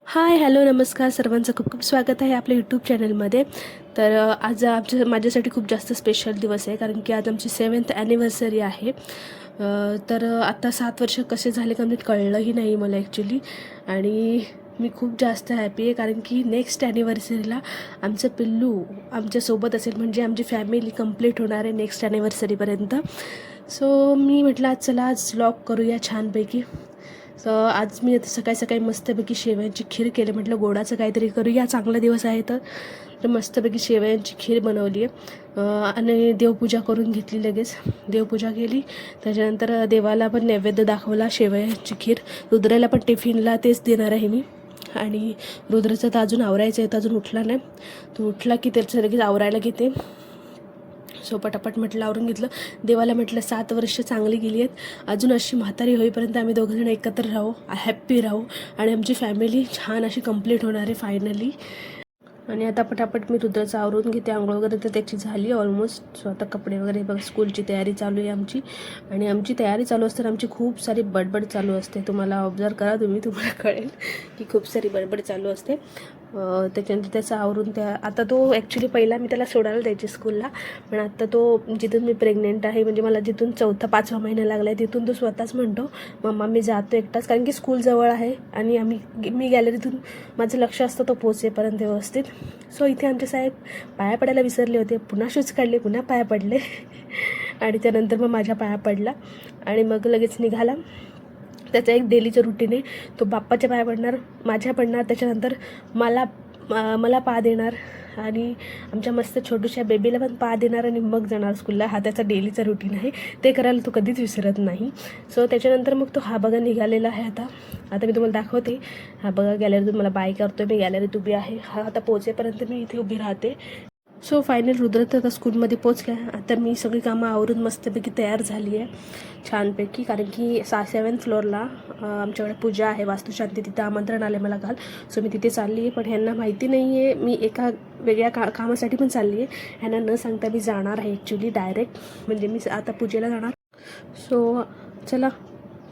Hi hello नमस्कार सर्वांचं खूप खूप स्वागत आहे आपल्या यूट्यूब चॅनलमध्ये. तर आज माझ्यासाठी खूप जास्त स्पेशल दिवस आहे, कारण की आज आमची 7th ॲनिव्हर्सरी आहे. तर आता 7 वर्ष कसे झाले कंप्लीट कळलंही नाही मला ॲक्च्युली. आणि मी खूप जास्त हॅपी आहे, कारण की नेक्स्ट ॲनिव्हर्सरीला आमचं पिल्लू आमच्यासोबत असेल, म्हणजे आमची फॅमिली कंप्लीट होणार आहे नेक्स्ट ॲनिव्हर्सरीपर्यंत. सो मी म्हटलं आज चला आज व्लॉग करूया छानपैकी. सो आज मी आता सकाळी सकाळी मस्तपैकी शेवयांची खीर केली. म्हटलं गोडाचं काहीतरी करूया, चांगला दिवस आहे तर मस्तपैकी शेवयांची खीर बनवली आहे. आणि देवपूजा करून घेतली, लगेच देवपूजा केली. त्याच्यानंतर देवाला पण नैवेद्य दाखवला, शेवयांची खीर. रुद्राला पण टिफिनला तेच देणार आहे मी. आणि रुद्राचं तर अजून आवरायचं आहे, तर अजून उठला नाही. तो उठला की त्याचं लगेच आवरायला घेते. सो पटापट म्हटलं आवरून घेतलं. देवाला म्हटलं 7 वर्ष चांगली गेली आहेत, अजून अशी म्हातारी होईपर्यंत आम्ही दोघंजण एकत्र राहू, हॅप्पी राहू आणि आमची फॅमिली छान अशी कंप्लीट होणार आहे फायनली. आणि आता पटापट मी रुद्राचं आवरून घेते. आंघोळ वगैरे तर त्याची झाली ऑलमोस्ट. सो आता कपडे वगैरे बघ, स्कूलची तयारी चालू आहे आमची. आणि आमची तयारी चालू असताना आमची खूप सारी बडबड चालू असते. तुम्हाला ऑब्झर्व करा तुम्हाला कळेल की खूप सारी बडबड चालू असते. त्याच्यानंतर त्याचं आवरून आता तो ॲक्च्युली पहिला मी त्याला सोडायला द्यायचे स्कूलला, पण आता तो जिथून मी प्रेग्नेंट आहे, म्हणजे मला जिथून 4था-5वा महिना लागला आहे, तिथून तो स्वतःच म्हणतो मम्मा मी जातो एकटाच, कारण की स्कूल जवळ आहे आणि मी गॅलरीतून माझं लक्ष असतं तो पोचेपर्यंत व्यवस्थित. सो इथे आमचे साहेब पाया पडायला विसरले होते, पुन्हा शूज काढले, पुन्हा पाया पडले आणि त्यानंतर मग माझ्या पाया पडला आणि मग लगेच निघाला. त्याचं एक डेलीचं रुटीन आहे, तो बाप्पाच्या पाया पडणार, माझ्या पडणार, त्याच्यानंतर मला पा देणार आणि आमच्या मस्त छोटूशा बेबीला पण पा देणार आणि मग जाणार स्कूलला. हा त्याचा डेलीचा रुटीन आहे, ते करायला तो कधीच विसरत नाही. सो त्याच्यानंतर मग तो हा बघा निघालेला आहे. आता मी तुम्हाला दाखवते. हा बघा गॅलरीतून मला बाय करतो, मी गॅलरीत उभी आहे. हा आता पोहोचेपर्यंत मी इथे उभी राहते. सो फायनल रुद्र तर आता स्कूलमध्ये पोचला. आता मी सगळी कामं आवरून मस्तपैकी तयार झाली आहे छानपैकी, कारण की 7th फ्लोअरला आमच्याकडे पूजा आहे, वास्तुशांती, तिथं आमंत्रण आले मला काल. सो मी तिथे चालली आहे, पण ह्यांना माहिती नाही आहे मी एका वेगळ्या कामासाठी पण चालली आहे. ह्यांना न सांगता मी जाणार आहे ॲक्च्युली डायरेक्ट, म्हणजे मी आता पूजेला जाणार. सो चला,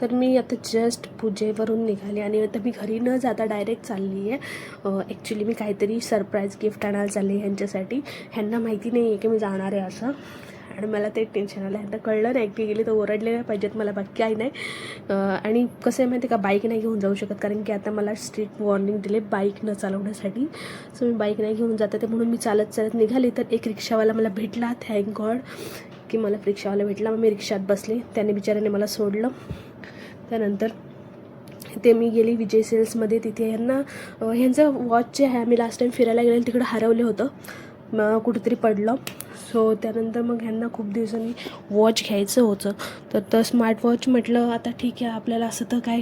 तर मी आता जस्ट पूजेवरून निघाली आणि आता मी घरी न जाता डायरेक्ट चालली आहे. ॲक्च्युली मी काहीतरी सरप्राईज गिफ्ट आणायला चालली आहे ह्यांच्यासाठी. ह्यांना माहिती नाही आहे की मी जाणार आहे असं, आणि मला ते टेन्शन आलं. ह्यांना कळलं नाही की गेली तर ओरडले नाही पाहिजेत मला, बाकी काही नाही. आणि कसं आहे माहिती का, बाईक नाही घेऊन जाऊ शकत, कारण की आता मला स्ट्रिक्ट वॉर्निंग दिले बाईक न चालवण्यासाठी. सो मी बाईक नाही घेऊन जाते, ते म्हणून मी चालत निघाली. तर एक रिक्षावाला मला भेटला, थँक गॉड की मला रिक्षावाला भेटला. मग मी रिक्षात बसले, त्याने बिचाऱ्याने मला सोडलं. त्यानंतर ते मी गेली विजय सेल्समध्ये. तिथे ह्यांचं वॉच जे आहे, आम्ही लास्ट टाईम फिरायला गेलेलं तिकडं हरवलं होतं, मग कुठेतरी पडलं. सो त्यानंतर मग ह्यांना खूप दिवसांनी वॉच घ्यायचं होतं, तर स्मार्ट वॉच म्हटलं आता ठीक आहे, आपल्याला असं तर काय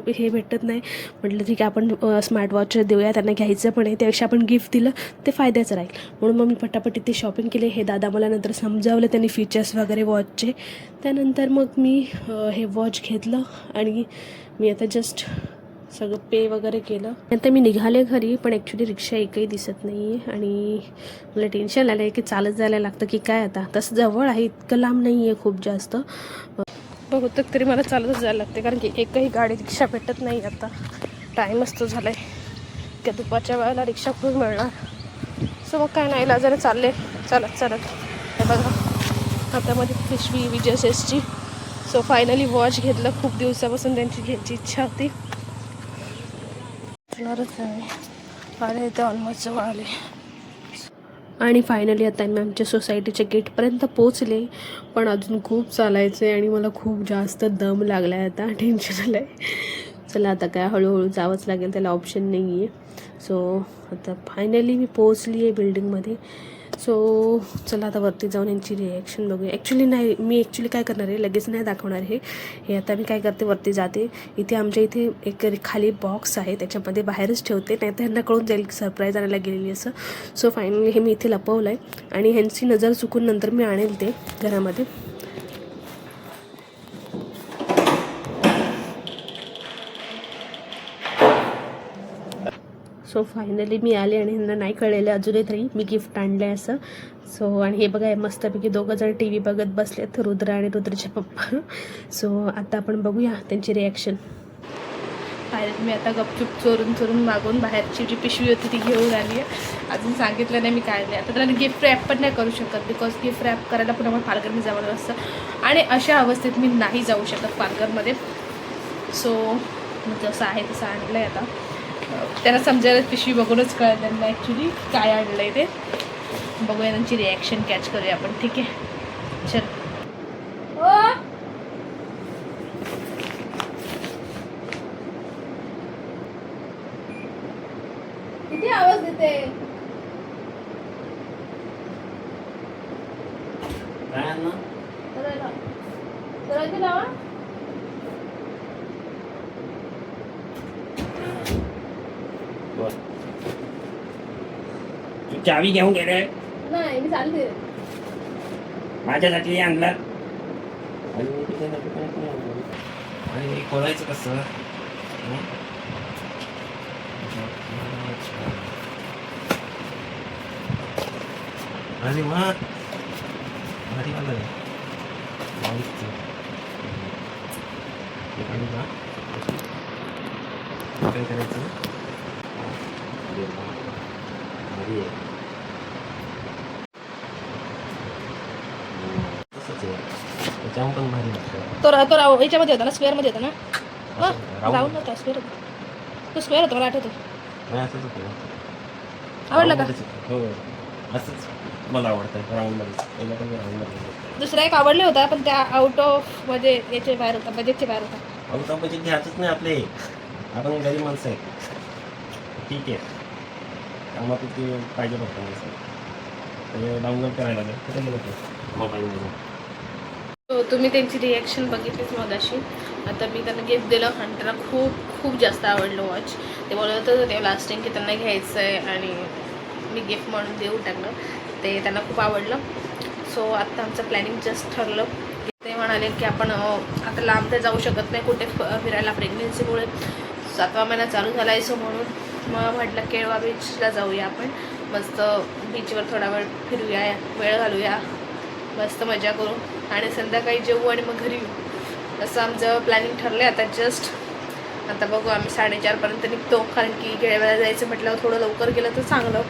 हे भेटत नाही. म्हटलं ठीक आहे आपण स्मार्ट वॉच देऊया, त्यांना घ्यायचं पण आहे, त्यापेक्षा आपण गिफ्ट दिलं ते फायद्याचं राहील. म्हणून मग मी पटापट इथे शॉपिंग केले. हे दादा मला नंतर समजावलं त्यांनी फीचर्स वगैरे वॉचचे. त्यानंतर मग मी हे वॉच घेतलं आणि मी आता जस्ट सगळं पे वगैरे केलं. नंतर मी निघाले घरी, पण ॲक्च्युली रिक्षा एकही दिसत नाही आहे आणि मला टेन्शन आलं आहे की चालत जायला लागतं की काय. आता तसं जवळ आहे, इतकं लांब नाही आहे खूप जास्त. बहुतेक तरी मला चालतच जायला लागते, कारण की एकही गाडी रिक्षा भेटत नाही. आता टाईमच तो झाला आहे, त्या दुपारच्या वेळेला रिक्षा खूप मिळणार. सो मग काय नाही, लाजाने चालले चालत. हे बघा हातामध्ये पिशवी विजय सेल्सची. सो फायनली वॉच घेतलं, खूप दिवसापासून त्यांची घ्यायची इच्छा होती. अरे ते ऑलमोस्ट जवळ आले आणि फायनली आता मी आमच्या सोसायटीच्या गेटपर्यंत पोचले. पण अजून खूप चालायचं आहे आणि मला खूप जास्त दम लागला आहे, आता टेन्शन आलं आहे. चला आता काय हळूहळू जावंच लागेल, त्याला ऑप्शन नाही आहे. सो आता फायनली मी पोचली आहे बिल्डिंगमध्ये. सो चला आता वरती जाऊन यांची रिॲक्शन बघूया. मी काय करणार आहे, लगेच नाही दाखवणार हे आता मी काय करते, वरती जाते. आमच्या इथे एक खाली बॉक्स आहे, त्याच्यामध्ये बाहेरच ठेवते, नाही तर ह्यांना कळून जाईल सरप्राईज आणायला गेलेली असं. सो फायनली हे मी इथे लपवलं आहे आणि ह्यांची नजर चुकून नंतर मी आणेल ते घरामध्ये. सो फायनली मी आले आणि ह्यांना नाही कळलेलं अजूनही तरी मी गिफ्ट आणलं आहे असं. सो आणि हे बघा मस्तपैकी दोघंजण टी व्ही बघत बसलेत, रुद्र आणि रुद्रचे पप्पा. सो आता आपण बघूया त्यांची रिॲक्शन. फायनली मी आता गपचूप चोरून मागून बाहेरची जी पिशवी होती ती घेऊन आली आहे. अजून सांगितलं नाही मी काय नाही. आता त्याला गिफ्ट रॅप पण नाही करू शकत बिकॉज गिफ्ट रॅप करायला पुन्हा मला पालघरमध्ये जावं असतं आणि अशा अवस्थेत मी नाही जाऊ शकत पालघरमध्ये. सो जसं आहे तसं आणलं आहे. आता त्यांना समजायला पिशवी बघूनच कळलं त्यांना ॲक्च्युली काय आणलं आहे ते. बघूया त्यांची रिॲक्शन कॅच करूया आपण. ठीक आहे चल. किती आवाज देते लावा. तू चावी घेऊन गेले नाही मी चालते माझ्यासाठी आणला आणि खोलायचं कसं. अरे वा भारी आलं काय करायचं. भारी आहे. तसंच आहे त्याच्याहून पण भारी लागतं. तो राव याच्यामध्ये होता ना स्क्वेअरमध्ये होता ना. राऊंड नव्हता स्क्वेअर होता. तो स्क्वेअर होता मला आठवतो. नाही असंच होतं. आवडला का. हो असंच मला आवडतं राऊंडमध्ये. दुसरा एक आवडले होता पण त्या आउट ऑफ म्हणजे याचे बाहेर होता बजेटचे बाहेर होता. आउट ऑफ बजेट घ्यायचंच नाही आपले. आपण गरीब माणसं आहे. ठीक आहे त्यामुळे ते पाहिजे फक्त माणसं डाउनलोड करायला लागेल कुठे गेलं ते मोबाईलमध्ये. तुम्ही त्यांची रिॲक्शन बघितलीच मग अशी. आता मी त्यांना गिफ्ट दिलं आणि त्यांना खूप जास्त आवडलं वॉच. ते बोलत होतं ते लास्टिंग की त्यांना घ्यायचं आहे आणि मी गिफ्ट म्हणून देऊन टाकलं. ते त्यांना खूप आवडलं. सो आत्ता आमचं प्लॅनिंग जस्ट ठरलं. ते म्हणाले की आपण आता लांब तर जाऊ शकत नाही कुठे फिरायला प्रेग्नेन्सीमुळे. 7वा महिना चालू झाला आहे. सो म्हणून मग म्हटलं केळवा बीचला जाऊया आपण. मस्त बीचवर थोडा वेळ फिरूया वेळ घालूया मस्त मजा करू आणि संध्याकाळी जेवू आणि मग घरी येऊ असं आमचं प्लॅनिंग ठरलं आहे. आता जस्ट आता बघू आम्ही 4:30पर्यंत निघतो कारण की केळव्याला जायचं म्हटल्यावर थोडं लवकर गेलं तर चांगलं.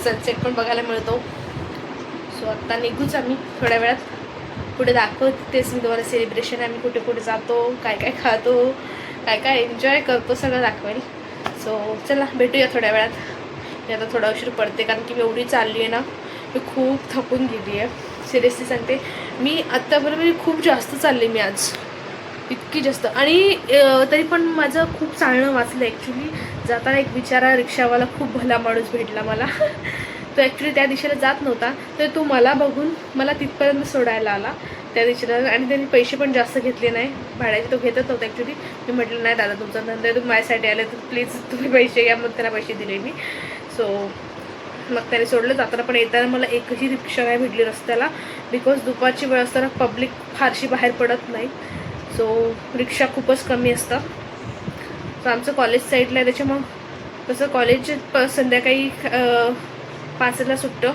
सनसेट पण बघायला मिळतो. सो आत्ता निघूच आम्ही थोड्या वेळात. पुढे दाखवतेच मी तुम्हाला सेलिब्रेशन आम्ही कुठे कुठे जातो काय काय खातो काय काय एन्जॉय करतो सगळं दाखवेल. सो चला भेटूया थोड्या वेळात. मी आता थोडा उशीर पडते कारण की मी एवढी चालली आहे ना मी खूप थकून गेली आहे. सिरियसली सांगते मी आत्तापर्यंत खूप जास्त चालली मी आज इतकी जास्त. आणि तरी पण माझं खूप चालणं वाचलं ॲक्च्युली. जाताना एक बिचारा रिक्षावाला खूप भला माणूस भेटला मला. तो ॲक्च्युली त्या दिशेला जात नव्हता तर तो मला बघून मला तिथपर्यंत सोडायला आला त्या दिशेला. आणि त्यांनी पैसे पण जास्त घेतले नाही भाड्याचे. तो घेतच नव्हता ॲक्च्युली. मी म्हटलं नाही दादा तुमचा धंदा आहे तुम्ही माझ्यासाठी आले तर प्लीज तुम्ही पैसे घ्या. मग त्यांना पैसे दिले मी. सो मग त्याने सोडलं. जाताना पण येताना मला एकही रिक्षा नाही भेटली रस्त्याला बिकॉज दुपारची वेळ असताना पब्लिक फारशी बाहेर पडत नाही. सो रिक्षा खूपच कमी असतात. सो आमचं कॉलेज साईडला आहे त्याच्यामुळं तसं कॉलेज संध्याकाळी 5ला सुटतं.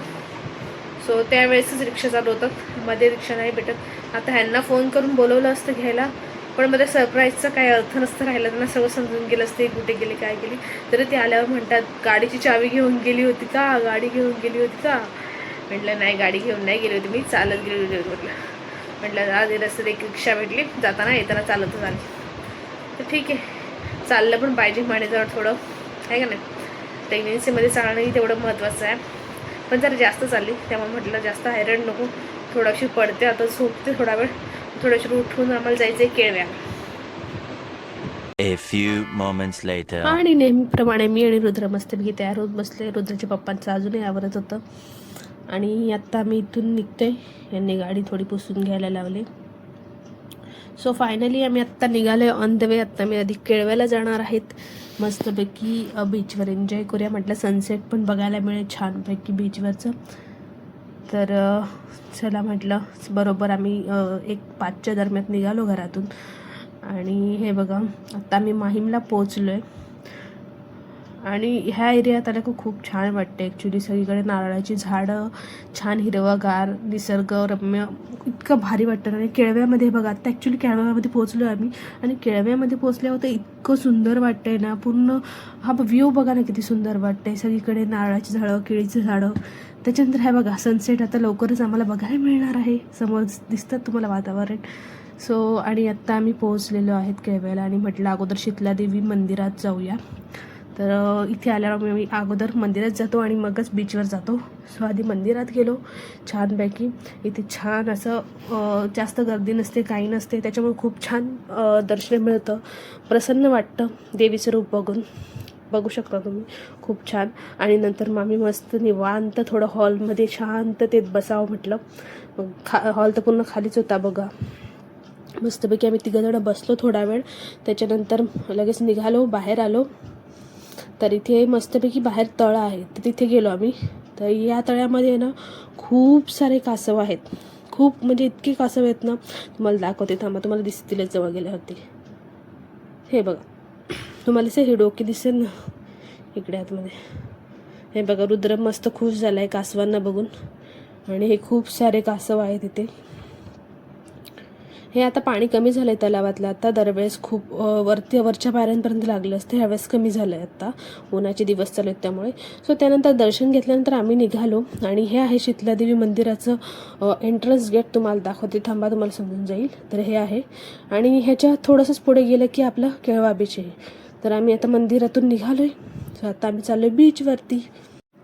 सो त्यावेळेसच रिक्षा चालू होतात. मध्ये रिक्षा नाही भेटत. आता ह्यांना फोन करून बोलवलं असतं घ्यायला पण मध्ये सरप्राईजचा काही अर्थ नसतं राहिला. त्यांना सगळं समजून गेलं असते कुठे गेली काय गेली. तरी ते आल्यावर म्हणतात गाडीची चावी घेऊन गेली होती का गाडी घेऊन गेली होती का. म्हटलं नाही गाडी घेऊन नाही गेली होती मी चालत गेली होती म्हटलं आज रस्त्यात एक रिक्षा भेटली जाताना येताना चालतच आली. तर ठीक आहे चाललं पण पाहिजे म्हणेजवळ थोडं आहे का नाही. प्रेग्नेन्सीमध्ये चालणंही तेवढं महत्त्वाचं आहे. पण जरा जास्त चालली त्यामुळे म्हटलं जास्त हैराण नको. थोडीशी पडते आता झोपते थोडा वेळ. थोडंशी उठून आम्हाला जायचं आहे केळव्या. A few moments later. आणि नेहमीप्रमाणे मी आणि रुद्र मस्तपैकी तयार होत बसले. रुद्रच्या पप्पांचं अजूनही आवरत होतं आणि आत्ता मी इथून निघते. यांनी गाडी थोडी पुसून घ्यायला लावली. सो फायनली आम्ही आत्ता निघालो आहे ऑन द वे. आत्ता मी आधी केळव्याला जाणार आहेत. मस्तपैकी बीचवर एन्जॉय करूया म्हटलं. सनसेट पण बघायला मिळेल छानपैकी बीचवरचं. तर चला म्हटलं बरोबर आम्ही 1-5च्या दरम्यान निघालो घरातून. आणि हे बघा आत्ता आम्ही माहीमला पोचलो आहे आणि ह्या एरियात आल्या का खूप छान वाटते ॲक्च्युली. सगळीकडे नारळाची झाडं, छान हिरवंगार, निसर्गरम्य, इतकं भारी वाटतं. आणि केळव्यामध्ये बघा, आता ॲक्च्युली केळव्यामध्ये पोहोचलो आम्ही आणि केळव्यामध्ये पोहोचल्यावर तर इतकं सुंदर वाटतंय ना. पूर्ण हा व्ह्यू बघा ना किती सुंदर वाटतंय. सगळीकडे नारळाची झाडं, केळीची झाडं. त्याच्यानंतर हे बघा सनसेट आता लवकरच आम्हाला बघायला मिळणार आहे. समोर दिसतात तुम्हाला वातावरण. सो आणि आत्ता आम्ही पोहोचलेलो आहेत केळव्याला आणि म्हटलं अगोदर शीतलादेवी मंदिरात जाऊया. तर इथे आल्यावर मी अगोदर मंदिरात जातो आणि मगच बीचवर जातो. सो आधी मंदिरात गेलो छानपैकी. इथे छान असं जास्त गर्दी नसते, काही नसते, त्याच्यामुळे खूप छान दर्शन मिळतं, प्रसन्न वाटतं देवीचं रूप बघू शकता तुम्ही, खूप छान. आणि नंतर मग आम्ही मस्त निवांत थोडं हॉलमध्ये शांततेत बसावं म्हटलं. हॉल तर पूर्ण खालीच होता बघा. मस्तपैकी आम्ही तिघंजणं बसलो थोडा वेळ. त्याच्यानंतर लगेच निघालो, बाहेर आलो. तर इथे मस्तपैकी बाहेर तळं आहे, तर तिथे गेलो आम्ही. तर या तळ्यामध्ये ना खूप सारे कासव आहेत, खूप म्हणजे इतके कासव आहेत ना, तुम्हाला दाखवते थांबा, तुम्हाला दिसतीलच जवळ गेल्यावरती. हे बघा, तुम्हाला हे डोके दिसेल ना इकडे आतमध्ये. हे बघा, रुद्र मस्त खुश झाला आहे कासवांना बघून. आणि हे खूप सारे कासव आहेत इथे. हे आता पाणी कमी झालं आहे तलावातलं. आता दरवेळेस खूप वरच्या पायऱ्यांपर्यंत लागलं असतं, ह्यावेळेस कमी झालं आहे आता, उन्हाचे दिवस चालू आहेत त्यामुळे. सो त्यानंतर दर्शन घेतल्यानंतर आम्ही निघालो आणि हे आहे शीतलादेवी मंदिराचं एंट्रन्स गेट. तुम्हाला दाखवते थांबा, तुम्हाला समजून जाईल. तर हे आहे आणि ह्याच्या थोडंसंच पुढे गेलं की आपलं केळवा बीच आहे. तर आम्ही आता मंदिरातून निघालो आहे. सो आता आम्ही चाललो आहे बीचवरती.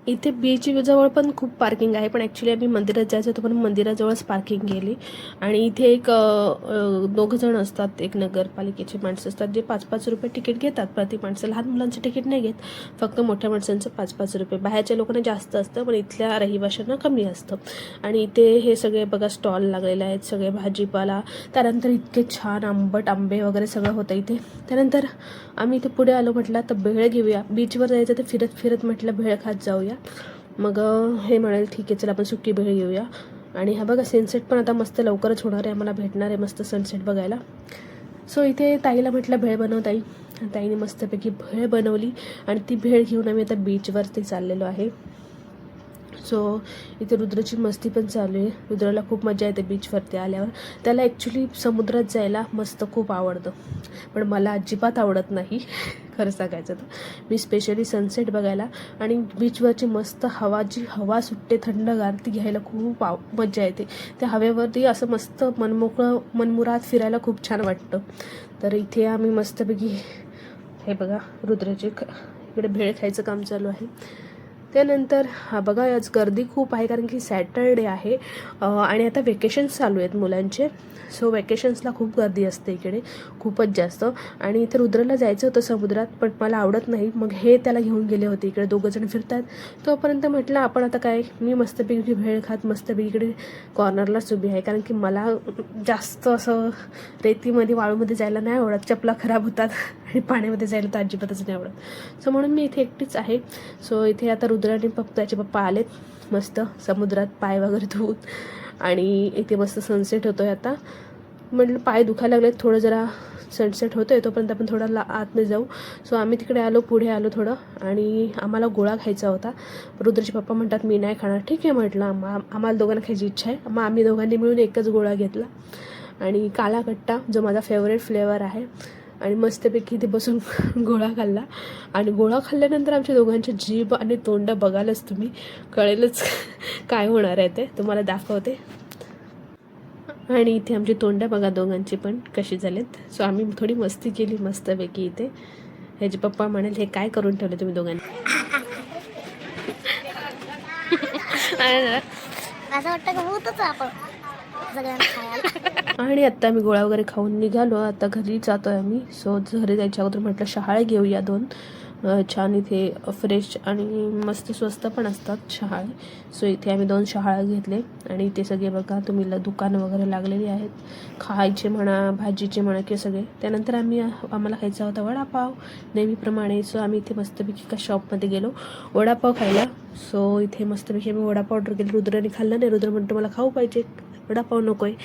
इथे बीच जवळ पण खूप पार्किंग आहे, पण ॲक्च्युली आम्ही मंदिरात जायचं होतं पण मंदिराजवळच पार्किंग केली. आणि इथे एक दोघं जण असतात, एक नगरपालिकेची माणसं असतात, जे 5-5 रुपये तिकीट घेतात प्रति माणसं. लहान मुलांचं तिकीट नाही घेत, फक्त मोठ्या माणसांचं 5-5 रुपये. बाहेरच्या लोकांना जास्त असतं, पण इथल्या रहिवाशांना कमी असतं. आणि इथे हे सगळे बघा स्टॉल लागलेले आहेत, सगळे भाजीपाला. त्यानंतर इतके छान आंबट आंबे वगैरे सगळं होतं इथे. त्यानंतर आम्ही इथे पुढे आलो, म्हटलं तर भेळ घेऊया. बीचवर जायचं तर फिरत फिरत म्हटलं भेळ खात जाऊया. मग हे म्हणाले ठीक आहे चला आपण सुकी भेळ घेऊया. आणि हा बघा सनसेट पण आता मस्त लवकरच होणार आहे, आम्हाला भेटणार आहे मस्त सनसेट बघायला. सो इथे ताईला म्हटलं भेळ बनव ताई. ताईने मस्तपैकी भेळ बनवली आणि ती भेळ घेऊन आम्ही आता बीचवरती चाललेलो आहे. सो इथे रुद्रची मस्ती पण चालू आहे. रुद्राला खूप मजा येते बीचवरती आल्यावर. त्याला ॲक्च्युली समुद्रात जायला मस्त खूप आवडतं, पण मला अजिबात आवडत नाही खरं सांगायचं तर. मी स्पेशली सनसेट बघायला आणि बीचवरची मस्त जी हवा सुटते थंडगार, ती घ्यायला खूप मजा येते. त्या हवेवरती असं मस्त मनमुराद फिरायला खूप छान वाटतं. तर इथे आम्ही मस्तपैकी हे बघा रुद्राचे इकडे भेळ खायचं काम चालू आहे. त्यानंतर हा बघा आज गर्दी खूप आहे, कारण की सॅटरडे आहे आणि आता वेकेशन्स चालू आहेत मुलांचे. सो वेकेशन्सला खूप गर्दी असते इकडे, खूपच जास्त. आणि इथे रुद्रला जायचं होतं समुद्रात, पण मला आवडत नाही, मग हे त्याला घेऊन गेले होते. इकडे दोघंजण फिरतात तोपर्यंत म्हटलं आपण आता काय, मी मस्तपैकी भेळ खात मस्तपैकी इकडे कॉर्नरलाच उभी आहे, कारण की मला जास्त असं रेतीमध्ये वाळूमध्ये जायला नाही आवडत, चपला खराब होतात आणि पाण्यामध्ये जायला तर अजिबातच नाही आवडत. सो म्हणून मी इथे एकटीच आहे. सो इथे आता रुद्र आणि त्याचे पप्पा आलेत मस्त समुद्रात पाय वगैरे धुवून. आणि इथे मस्त सनसेट होतो आहे. आता म्हटलं पाय दुखायला लागलेत, थोडं जरा सनसेट होतो आहे तोपर्यंत आपण थोडा आतमध्ये जाऊ. सो आम्ही तिकडे आलो, पुढे आलो थोडं, आणि आम्हाला गोळा खायचा होता. रुद्रचे पप्पा म्हणतात मी नाही खाणार. ठीक आहे म्हटलं, आम्हाला दोघांना खायची इच्छा आहे. मग आम्ही दोघांनी मिळून एकच गोळा घेतला आणि काला कट्टा जो माझा फेवरेट फ्लेवर आहे. आणि मस्तपैकी इथे बसून गोळा खाल्ला. आणि गोळा खाल्ल्यानंतर आमच्या दोघांच्या जीभ आणि तोंड बघालच तुम्ही, कळेलच काय होणार आहे ते, तुम्हाला दाखवते. आणि इथे आमची तोंड बघा दोघांची पण कशी झालेत. सो आम्ही थोडी मस्ती केली मस्तपैकी इथे. ह्याचे पप्पा म्हणाले हे काय करून ठेवले तुम्ही दोघांनी. असं वाटतं का होतच आपण सगळ्यांना खायला. आणि आत्ता आम्ही गोळा वगैरे खाऊन निघालो, आता घरी जातो आहे आम्ही. सो घरी जायच्या अगोदर म्हटलं शहाळे घेऊया 2 छान, इथे फ्रेश आणि मस्त स्वस्त पण असतात शहाळे. सो इथे आम्ही 2 शहाळे घेतले. आणि इथे सगळे बघा तुम्ही दुकानं वगैरे लागलेली आहेत, खायचे म्हणा भाजीचे म्हणा की सगळे. त्यानंतर आम्हाला खायचा होता वडापाव नेहमीप्रमाणे. सो आम्ही इथे मस्तपैकी एका शॉपमध्ये गेलो वडापाव खायला. सो इथे मस्तपैकी आम्ही वडापाव ऑर्डर केली. रुद्राने खाल्लं नाही, रुद्र म्हणतो मला खाऊ पाहिजे. वडापाव नको आहे.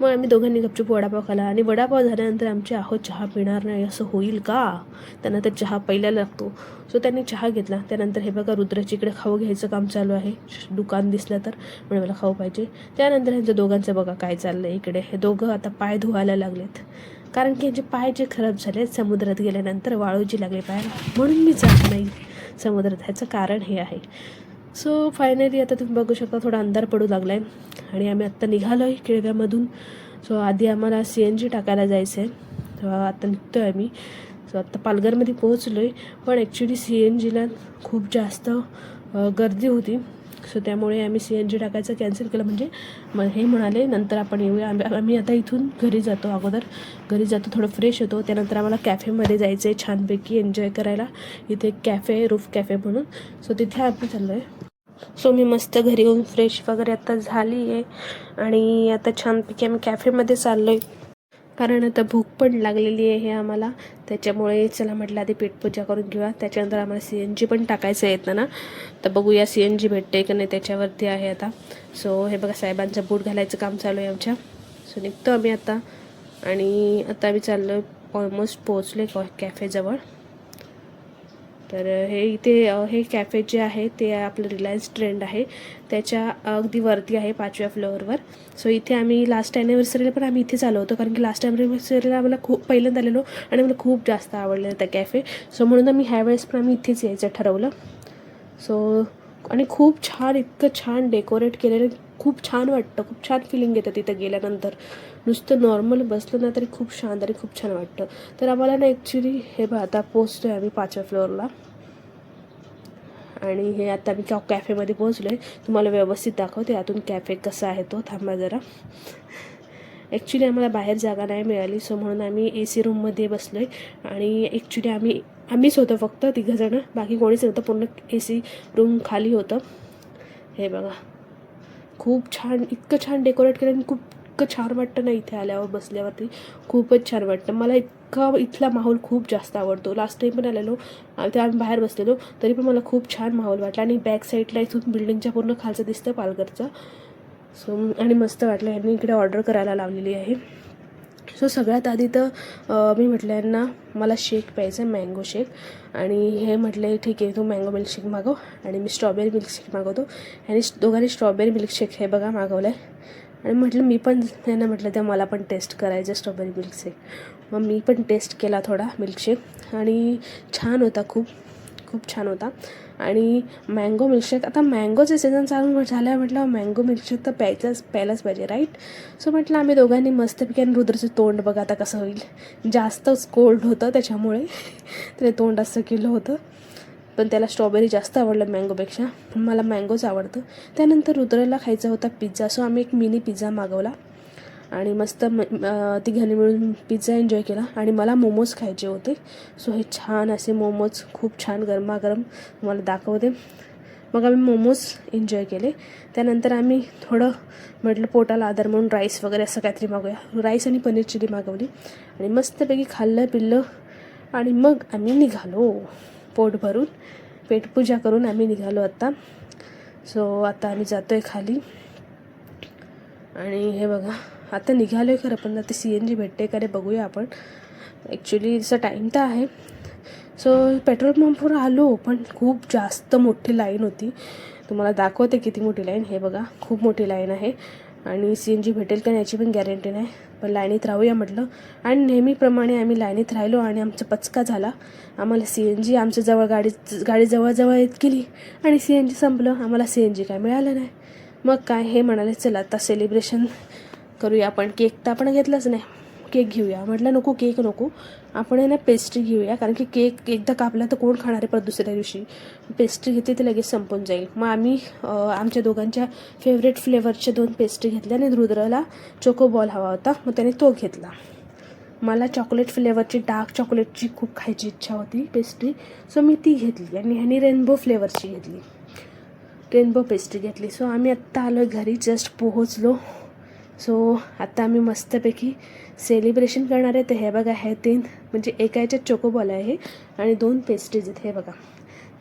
मग आम्ही दोघांनी गपचूप वडापाव खाला आणि वडापाव झाल्यानंतर आमचे आहो चहा पिणार नाही असं होईल का, त्यांना तर चहा पहिला लागतो. सो त्यांनी चहा घेतला. त्यानंतर हे बघा रुद्राची इकडे खाऊ घ्यायचं काम चालू आहे. दुकान दिसलं तर म्हणजे मला खाऊ पाहिजे. त्यानंतर ह्यांचं दोघांचं बघा काय चाललं आहे इकडे. हे दोघं आता पाय धुवायला लागलेत, कारण की यांचे पाय जे खराब झाले समुद्रात गेल्यानंतर वाळूची लागली पायाला, म्हणून मी जात नाही समुद्रात. ह्याचं कारण हे आहे. सो फायनली आता तुम्ही बघू शकता थोडा अंधार पडू लागला आहे आणि आम्ही आत्ता निघालो आहे केळव्यामधून. सो आधी आम्हाला CNG टाकायला जायचं आहे. तर आता निघतो आहे आम्ही. सो आत्ता पालघरमध्ये पोहोचलो आहे, पण ॲक्च्युली CNGला खूप जास्त गर्दी होती. सो त्यामुळे आम्ही CNG टाकायचं कॅन्सल केलं. म्हणजे हे म्हणाले नंतर आपण येऊया. आम्ही आता इथून घरी जातो. अगोदर घरी जातो, थोडं फ्रेश होतो. त्यानंतर आम्हाला कॅफेमध्ये जायचं आहे छानपैकी एन्जॉय करायला. इथे एक कॅफे आहे, रूफ कॅफे म्हणून. सो तिथे आम्ही चाललो आहे. सो मी मस्त घरी येऊन फ्रेश वगैरे आता झाली आहे आणि आता छानपैकी आम्ही कॅफेमध्ये चाललो आहे, कारण आता भूक पण लागलेली आहे आम्हाला. त्याच्यामुळे चला म्हटलं आधी पेटपूजा करून घेऊया. त्याच्यानंतर आम्हाला CNG पण टाकायचं येतं ना, तर बघूया CNG भेटते की नाही, त्याच्यावरती आहे आता. सो हे बघा साहेबांचं बूट घालायचं काम चालू आहे आमच्या. सो निघतो आम्ही आता आणि आता आम्ही चाललो आहे, ऑलमोस्ट पोहोचले कॅफेजवळ. तर हे इथे हे कॅफे जे आहे ते आपलं रिलायन्स ट्रेंड आहे त्याच्या अगदी वरती आहे 5व्या फ्लोअरवर. सो इथे आम्ही लास्ट ॲनिव्हर्सरीला पण आम्ही इथेच आलो होतो, कारण की लास्ट ॲनिव्हर्सरीला आम्हाला खूप पहिल्यांदा आलेलो आणि मला खूप जास्त आवडलेलं त्या कॅफे. सो म्हणून आम्ही ह्यावेळेस पण आम्ही इथेच यायचं ठरवलं. सो आणि खूप छान, इतकं छान डेकोरेट केलेलं, खूप छान वाटतं, खूप छान फिलिंग येतं तिथं गेल्यानंतर. नुसतं नॉर्मल बसलं ना तरी खूप शांत आणि खूप छान वाटतं. तर आम्हाला ना ॲक्च्युली हे बघा आता पोचतो आहे आम्ही 5व्या फ्लोअरला आणि हे आता मी कॅफेमध्ये पोहोचलो आहे. तुम्हाला व्यवस्थित दाखवते आतून कॅफे कसा आहे तो. थांबा जरा. ॲक्च्युली आम्हाला बाहेर जागा नाही मिळाली, सो म्हणून आम्ही AC रूममध्ये बसलो आहे. आणि ॲक्च्युली आम्हीच होतो फक्त 3 जणं, बाकी कोणीच नव्हतं. पूर्ण AC रूम खाली होतं. हे बघा खूप छान, इतकं छान डेकोरेट केलं आणि इतकं छान वाटतं ना इथे आल्यावर बसल्यावरती. खूपच छान वाटतं मला. इथला माहोल खूप जास्त आवडतो. लास्ट टाईम पण आलेलो तेव्हा आम्ही बाहेर बसलेलो, तरी पण मला खूप छान माहोल वाटला. आणि बॅक साईडला इथून बिल्डिंगच्या पूर्ण खालचं दिसतं पालघरचं. सो आणि मस्त वाटलं. यांनी इकडे ऑर्डर करायला लावलेली आहे. सो सगळ्यात आधी तर मी म्हटलं यांना मला शेक प्यायचं आहे, मँगो शेक. आणि हे म्हटले ठीक आहे तू मँगो मिल्कशेक मागव आणि मी स्ट्रॉबेरी मिल्कशेक मागवतो. आणि दोघांनी स्ट्रॉबेरी मिल्कशेक हे बघा मागवलं आहे. आणि म्हटलं मी पण त्यांना म्हटलं त्या मला पण टेस्ट करायचं स्ट्रॉबेरी मिल्कशेक. मग मी पण टेस्ट केला थोडा मिल्कशेक आणि छान होता, खूप खूप छान होता. आणि मँगो मिल्कशेक, आता मँगोचे सीझन चालू झाल्या म्हटलं मँगो मिल्कशेक तर प्यायलाच पाहिजे राईट. सो म्हटलं आम्ही दोघांनी मस्तपैकी. आणि रुद्रचं तोंड बघा आता कसं होईल, जास्तच कोल्ड होतं त्याच्यामुळे त्याने तोंड असं केलं होतं. पण त्याला स्ट्रॉबेरी जास्त आवडलं मँगोपेक्षा, पण मला मँगोच आवडतं. त्यानंतर रुद्रला खायचा होता पिझ्झा. सो आम्ही एक मिनी पिझ्झा मागवला आणि मस्त तिघांनी मिळून पिझ्झा एन्जॉय केला. आणि मला मोमोज खायचे होते. सो हे छान असे मोमोज खूप छान गरमागरम तुम्हाला दाखवते. मग आम्ही मोमोज एन्जॉय केले. त्यानंतर आम्ही थोडं म्हटलं पोटाला आधार म्हणून राईस वगैरे असं काहीतरी मागूया. राईस आणि पनीर चिली मागवली आणि मस्तपैकी खाल्लं पिल्लं आणि मग आम्ही निघालो पोट भरून. पेटपूजा करून आम्ही निघालो आत्ता. सो आता आम्ही जातो आहे खाली. आणि हे बघा आता निघालो आहे खरं, पण आता CNG भेटते का रे बघूया आपण. ॲक्च्युली तसं टाईम तर आहे. सो पेट्रोल पंपवर आलो, पण खूप जास्त मोठी लाईन होती. तुम्हाला दाखवते किती मोठी लाईन. हे बघा खूप मोठी लाईन आहे आणि CNG भेटेल का याची पण गॅरंटी नाही. पण लाईनीत राहूया म्हटलं आणि नेहमीप्रमाणे आम्ही लाईनीत राहिलो आणि आमचा पचका झाला. आम्हाला CNG आमच्या जवळ गाडी जवळ येत गेली आणि CNG संपलं. आम्हाला CNG काय मिळालं नाही. मग काय हे म्हणाले चला आता सेलिब्रेशन करूया आपण. केक तर आपण घेतलाच नाही, केक घेऊया. म्हटलं नको केक नको, आपण आहे ना पेस्ट्री घेऊया, कारण की केक एकदा कापला तर कोण खाणार आहे परत दुसऱ्या दिवशी. पेस्ट्री घेतली तर लगेच संपून जाईल. मग आम्ही आमच्या दोघांच्या फेवरेट फ्लेवरच्या 2 पेस्ट्री घेतल्या आणि रुद्रला चोकोबॉल हवा होता, मग त्याने तो घेतला. मला चॉकलेट फ्लेवरची डार्क चॉकलेटची खूप खायची इच्छा होती पेस्ट्री, सो मी ती घेतली. आणि ह्यानी रेनबो फ्लेवरची घेतली, रेनबो पेस्ट्री घेतली. सो आम्ही आत्ता आलो घरी, जस्ट पोहोचलो. सो आता आम्ही मस्तपैकी सेलिब्रेशन करणार आहे. तर हे बघा हे 3 म्हणजे एका याच्यात चोकोबॉल आहे आणि 2 पेस्ट्रीज आहेत. हे बघा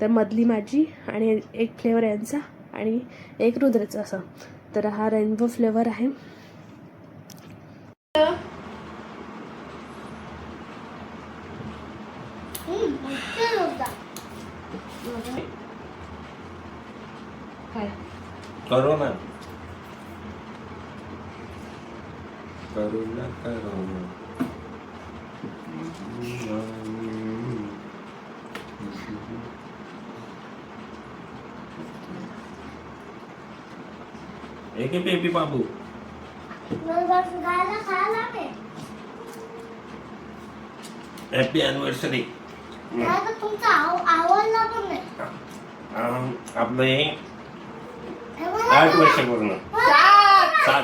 तर मधली माझी आणि एक फ्लेवर यांचा आणि एक रुद्रचा असं. तर हा रेनबो फ्लेवर आहे काय करोना करोना करोना एक बेबी बाबू हॅपी अॅनिव्हर्सरी तुमचा आवडला पण नाही आपलं हे 8 वर्ष पूर्ण 7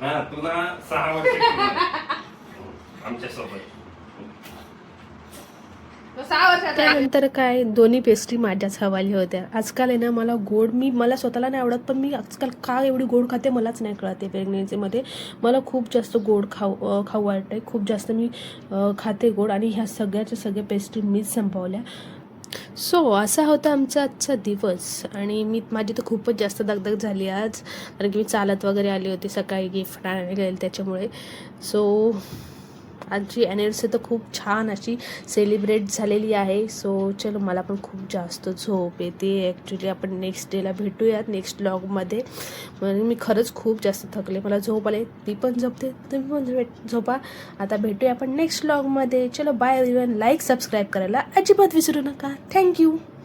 हा तुला 6 वर्ष आमच्या सोबत त्यानंतर काय दोन्ही पेस्ट्री माझ्याच हवाली होत्या. आजकाल आहे ना मला गोड मला स्वतःला नाही आवडत, पण मी आजकाल का एवढी गोड खाते मलाच नाही कळते. प्रेग्नेन्सीमध्ये मला खूप जास्त गोड खाऊ वाटते, खूप जास्त मी खाते गोड, आणि ह्या सगळ्याच्या सगळ्या पेस्ट्री मीच संपवल्या. सो असा होता आमचा आजचा दिवस, आणि माझी तर खूपच जास्त दगदग झाली आज, कारण की मी चालत वगैरे आली होती सकाळी गिफ्ट आणायला गेले त्याच्यामुळे. सो आजची ॲनिव्हर्सरी तर खूप छान अशी सेलिब्रेट झालेली आहे. सो चलो मला पण खूप जास्त झोप येते ॲक्च्युली. आपण नेक्स्ट डेला भेटूयात नेक्स्ट व्लॉगमध्ये. म्हणजे मी खरंच खूप जास्त थकले, मला झोप आले, ती पण झोपते, तुम्ही पण झोपा. आता भेटूया आपण नेक्स्ट व्लॉगमध्ये. चलो बाय एव्हरीवन. लाईक सबस्क्राईब करायला अजिबात विसरू नका. थँक्यू.